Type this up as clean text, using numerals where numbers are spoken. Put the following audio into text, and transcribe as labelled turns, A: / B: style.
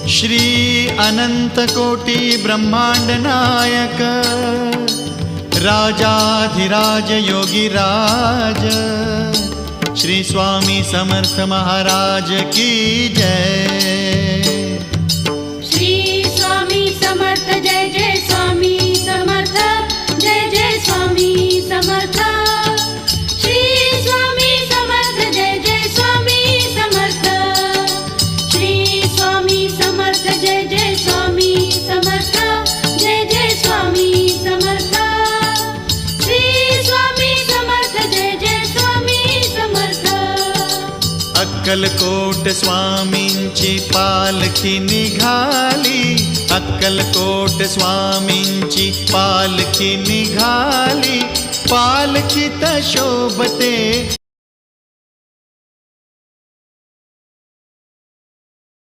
A: श्री अनंत कोटी ब्रह्मांड नायक राजाधिराज योगीराज श्री स्वामी समर्थ महाराज की जय।
B: श्री स्वामी समर्थ जय जय स्वामी समर्थ जय जय स्वामी समर्थ। श्री स्वामी समर्थ जय जय स्वामी समर्थ। श्री स्वामी समर्थ जय जय स्वामी समर्थ जय जय स्वामी समर्थ। श्री स्वामी समर्थ जय जय स्वामी समर्थ।
A: अक्कलकोट स्वामींची पालखी निघाली, अक्कलकोट स्वामींची पालखी निघाली, पालखीत शोभते